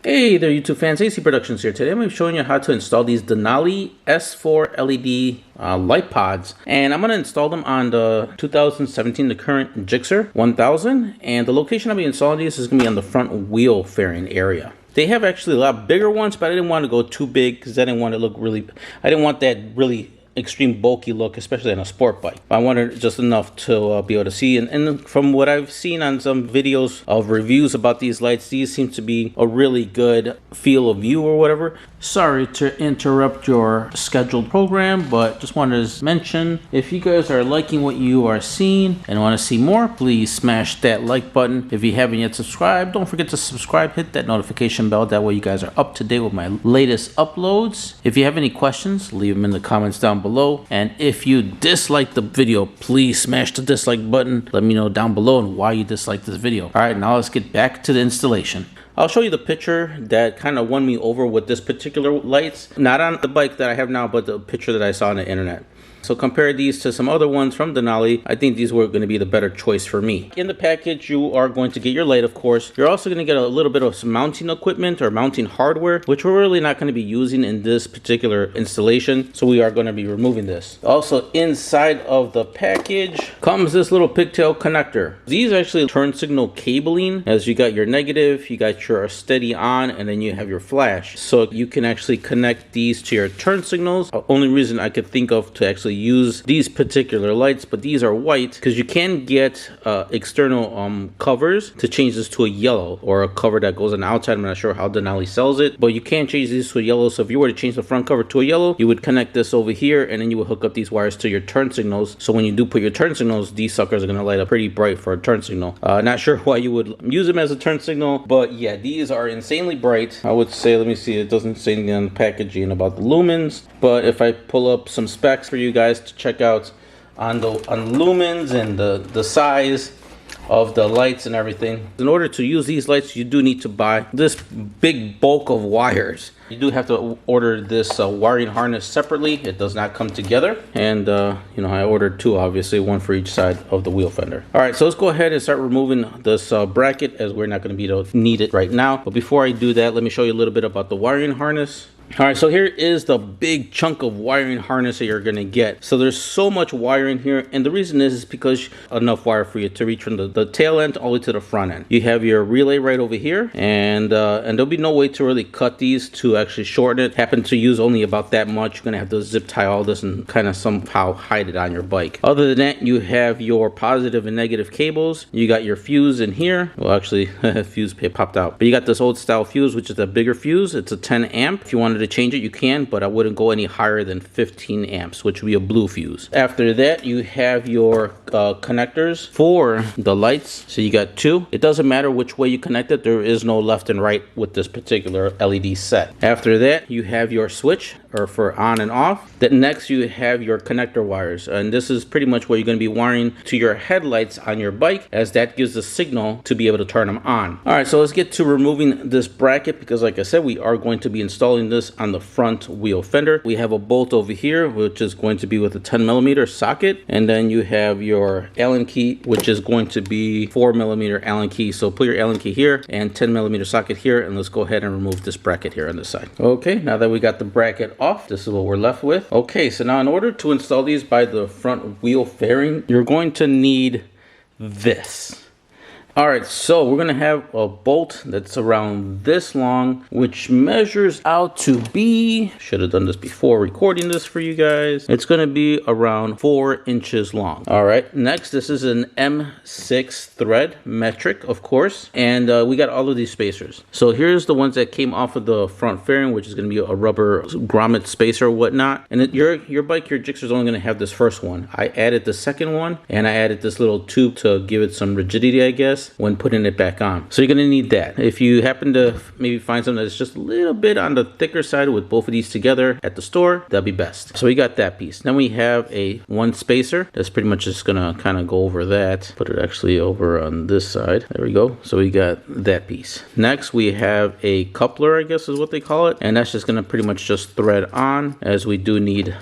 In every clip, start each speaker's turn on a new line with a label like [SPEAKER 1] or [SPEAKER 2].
[SPEAKER 1] Hey there YouTube fans, AC Productions here. Today I'm going to be showing you how to install these Denali S4 LED light pods, and I'm going to install them on the 2017, the current Gixxer 1000, and the location I'll be installing these is going to be on the front wheel fairing area. They have actually a lot bigger ones, but I didn't want to go too big because I didn't want to look really, I didn't want that really extreme bulky look, especially on a sport bike. I wanted just enough to be able to see, and from what I've seen on some videos of reviews about these lights, these seem to be a really good field of view or whatever. Sorry to interrupt your scheduled program, but just wanted to mention, if you guys are liking what you are seeing and want to see more, please smash that like button. If you haven't yet subscribed, don't forget to subscribe, hit that notification bell, that way you guys are up to date with my latest uploads. If you have any questions, leave them in the comments down below, and if you dislike the video, please smash the dislike button. Let me know down below and why you dislike this video. All right, now let's get back to the installation. I'll show you the picture that kind of won me over with this particular lights, not on the bike that I have now, but the picture that I saw on the internet. So compare these to some other ones from Denali. I think these were going to be the better choice for me. In the package, you are going to get your light, of course. You're also going to get a little bit of some mounting equipment or mounting hardware, which we're really not going to be using in this particular installation. So we are going to be removing this. Also inside of the package comes this little pigtail connector. These actually turn signal cabling, as you got your negative, you got your steady on, and then you have your flash. So you can actually connect these to your turn signals. The only reason I could think of to actually use these particular lights, but these are white, because you can get external covers to change this to a yellow, or a cover that goes on the outside. I'm not sure how Denali sells it, but you can change these to a yellow. So if you were to change the front cover to a yellow, you would connect this over here, and then you would hook up these wires to your turn signals. So when you do put your turn signals, these suckers are going to light up pretty bright for a turn signal. Not sure why you would use them as a turn signal, but yeah, these are insanely bright. I would say, let me see, it doesn't say anything on the packaging about the lumens, but if I pull up some specs for you guys to check out on lumens and the size of the lights and everything. In order to use these lights, you do need to buy this big bulk of wires. You do have to order this wiring harness separately. It does not come together, and you know, I ordered two, obviously, one for each side of the wheel fender. All right, so let's go ahead and start removing this bracket, as we're not going to be able to need it right now. But before I do that, let me show you a little bit about the wiring harness. All right, so here is the big chunk of wiring harness that you're gonna get. So there's so much wiring here, and the reason is because enough wire for you to reach from the tail end all the way to the front end. You have your relay right over here, and there'll be no way to really cut these to actually shorten it. Happen to use only about that much. You're gonna have to zip tie all this and kind of somehow hide it on your bike. Other than that, you have your positive and negative cables. You got your fuse in here. Well, actually, fuse popped out, but you got this old style fuse, which is a bigger fuse. It's a 10 amp. If you wanted to change it, you can, but I wouldn't go any higher than 15 amps, which would be a blue fuse. After that, you have your connectors for the lights. So you got two. It doesn't matter which way you connect it. There is no left and right with this particular LED set. After that, you have your switch, or for on and off. Then next, you have your connector wires, and this is pretty much where you're going to be wiring to your headlights on your bike, as that gives the signal to be able to turn them on. All right, so let's get to removing this bracket, because like I said, we are going to be installing this on the front wheel fender. We have a bolt over here, which is going to be with a 10mm socket, and then you have your Allen key, which is going to be 4mm Allen key. So put your Allen key here and 10mm socket here, and let's go ahead and remove this bracket here on this side. Okay, now that we got the bracket off, this is what we're left with. Okay, so now in order to install these by the front wheel fairing, you're going to need this. All right, so we're gonna have a bolt that's around this long, which measures out to be, should have done this before recording this for you guys. It's gonna be around 4 inches long. All right, next, this is an M6 thread, metric, of course, and we got all of these spacers. So here's the ones that came off of the front fairing, which is gonna be a rubber grommet spacer or whatnot. And your bike, your Gixxer is only gonna have this first one. I added the second one, and I added this little tube to give it some rigidity, I guess, when putting it back on. So you're gonna need that. If you happen to maybe find something that's just a little bit on the thicker side with both of these together at the store, that'd be best. So we got that piece. Then we have a one spacer. That's pretty much just gonna kind of go over that. Put it actually over on this side. There we go. So we got that piece. Next, we have a coupler, I guess is what they call it. And that's just gonna pretty much just thread on, as we do need,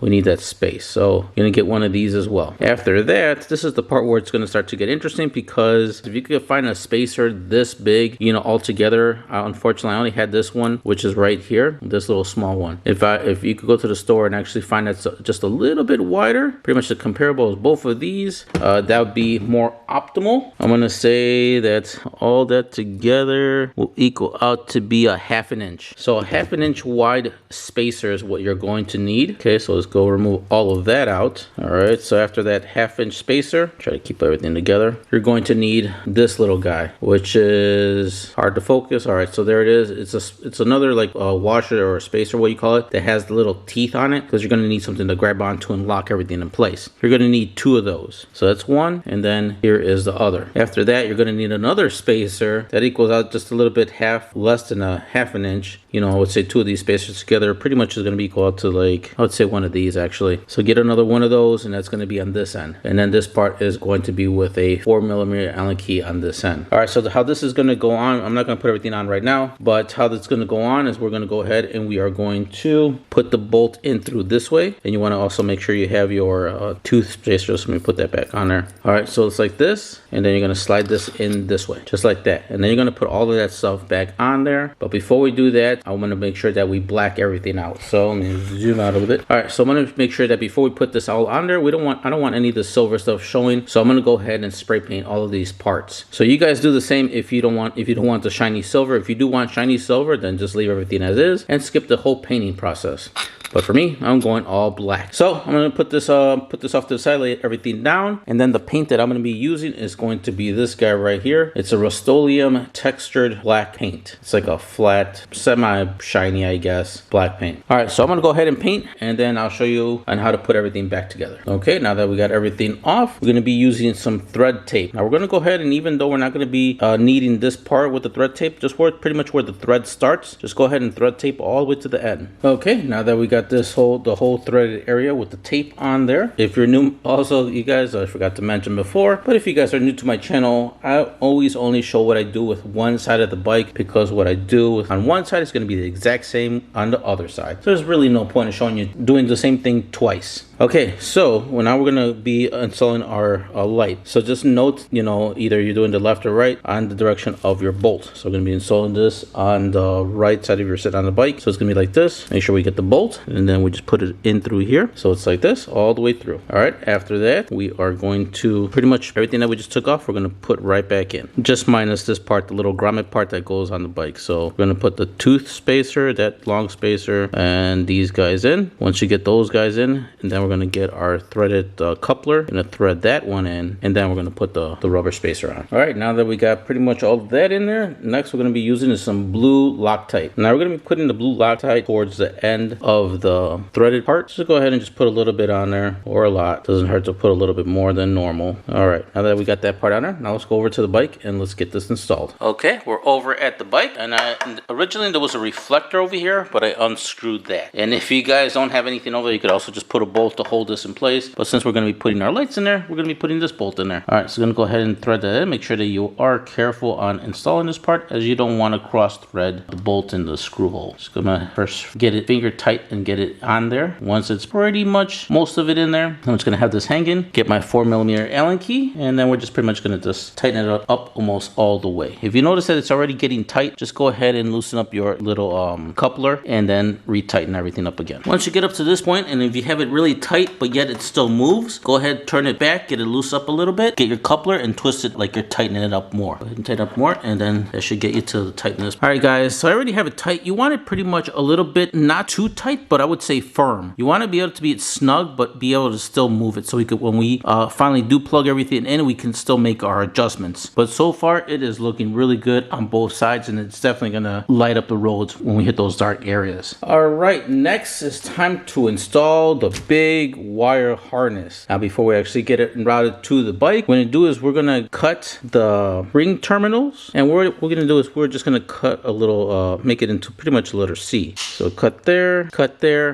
[SPEAKER 1] we need that space. So you're gonna get one of these as well. After that, this is the part where it's gonna start to get interesting, because because if you could find a spacer this big, you know, altogether, unfortunately I only had this one, which is right here, this little small one. If you could go to the store and actually find that's just a little bit wider, pretty much the comparable as both of these, that would be more optimal. I'm gonna say that all that together will equal out to be a 1/2 inch. So a 1/2 inch wide spacer is what you're going to need. Okay, so let's go remove all of that out. All right, so after that 1/2 inch spacer, try to keep everything together, you're going to need this little guy, which is hard to focus. All right, so there it is. It's another like a washer or a spacer, what you call it, that has the little teeth on it, because you're going to need something to grab onto and lock everything in place. You're going to need 2 of those. So that's one, and then here is the other. After that, you're going to need another spacer that equals out just a little bit less than a 1/2 inch. You know, I would say 2 of these spacers together pretty much is going to be equal to, like, I would say 1 of these actually. So get another 1 of those, and that's going to be on this end. And then this part is going to be with a 4mm Allen key on this end. All right, so how this is going to go on, I'm not going to put everything on right now, but how that's going to go on is we're going to go ahead and we are going to put the bolt in through this way. And you want to also make sure you have your tooth spacer. So let me put that back on there. All right, so it's like this, and then you're going to slide this in this way, just like that. And then you're going to put all of that stuff back on there. But before we do that, I want to make sure that we black everything out. So let me zoom out a little bit. All right, so I'm going to make sure that before we put this all on there, I don't want any of the silver stuff showing. So I'm going to go ahead and spray paint all of these parts. So you guys do the same if you don't want the shiny silver. If you do want shiny silver, then just leave everything as is and skip the whole painting process. But for me, I'm going all black. So I'm going to put this off to the side, lay everything down. And then the paint that I'm going to be using is going to be this guy right here. It's a Rust-Oleum textured black paint. It's like a flat, semi-shiny, I guess, black paint. All right, so I'm going to go ahead and paint, and then I'll show you on how to put everything back together. Okay, now that we got everything off, we're going to be using some thread tape. Now we're going to go ahead, and even though we're not going to be needing this part with the thread tape, just pretty much where the thread starts, just go ahead and thread tape all the way to the end. Okay, now that we got the whole threaded area with the tape on there. If you're new, also you guys, I forgot to mention before, but if you guys are new to my channel, I always only show what I do with one side of the bike, because what I do on one side is going to be the exact same on the other side. So there's really no point in showing you doing the same thing twice. Okay, so now we're going to be installing our light. So just note, you know, either you're doing the left or right on the direction of your bolt. So we're going to be installing this on the right side of your sit on the bike. So it's going to be like this. Make sure we get the bolt, and then we just put it in through here. So it's like this all the way through. All right, after that, we are going to pretty much everything that we just took off, we're going to put right back in. Just minus this part, the little grommet part that goes on the bike. So we're going to put the tooth spacer, that long spacer, and these guys in. Once you get those guys in, and then we're going to get our threaded coupler, going to thread that one in, and then we're going to put the rubber spacer on. All right, now that we got pretty much all of that in there, next we're going to be using is some blue Loctite. Now we're going to be putting the blue Loctite towards the end of the threaded part. So go ahead and just put a little bit on there, or a lot. Doesn't hurt to put a little bit more than normal. All right, now that we got that part on there, now let's go over to the bike and let's get this installed. Okay, we're over at the bike, and originally there was a reflector over here, but I unscrewed that. And if you guys don't have anything over there, you could also just put a bolt to hold this in place. But since we're going to be putting our lights in there, we're going to be putting this bolt in there. All right, so I'm going to go ahead and thread that in. Make sure that you are careful on installing this part, as you don't want to cross thread the bolt in the screw hole. Just going to first get it finger tight and get it on there. Once it's pretty much most of it in there, I'm just going to have this hanging, get my 4mm Allen key, and then we're just pretty much going to just tighten it up almost all the way. If you notice that it's already getting tight, just go ahead and loosen up your little coupler, and then retighten everything up again. Once you get up to this point, and if you have it really tight but yet it still moves, go ahead, turn it back, get it loose up a little bit, get your coupler and twist it like you're tightening it up more. Go ahead and tighten up more, and then that should get you to the tightness. All right guys, so I already have it tight. You want it pretty much a little bit, not too tight, but I would say firm. You want to be able to be snug, but be able to still move it, so we could, when we finally do plug everything in, we can still make our adjustments. But so far it is looking really good on both sides, and it's definitely gonna light up the roads when we hit those dark areas. All right, next is time to install the big wire harness. Now before we actually get it routed to the bike, what we're gonna do is we're gonna cut the ring terminals, and what we're gonna do is we're just gonna cut a little, make it into pretty much a letter C. So cut there,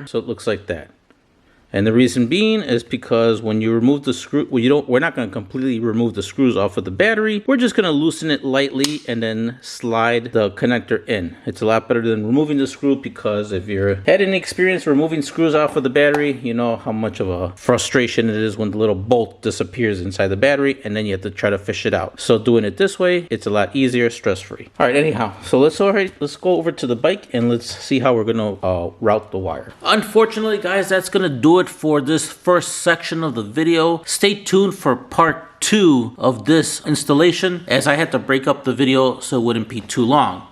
[SPEAKER 1] so it looks like that. And the reason being is because when you remove the screw, well, we're not going to completely remove the screws off of the battery. We're just going to loosen it lightly and then slide the connector in. It's a lot better than removing the screw, because if you've had any experience removing screws off of the battery, you know how much of a frustration it is when the little bolt disappears inside the battery and then you have to try to fish it out. So doing it this way, it's a lot easier, stress-free. All right, anyhow, so let's go over to the bike and let's see how we're going to route the wire. Unfortunately, guys, that's going to do it for this first section of the video. Stay tuned for part 2 of this installation, as I had to break up the video so it wouldn't be too long.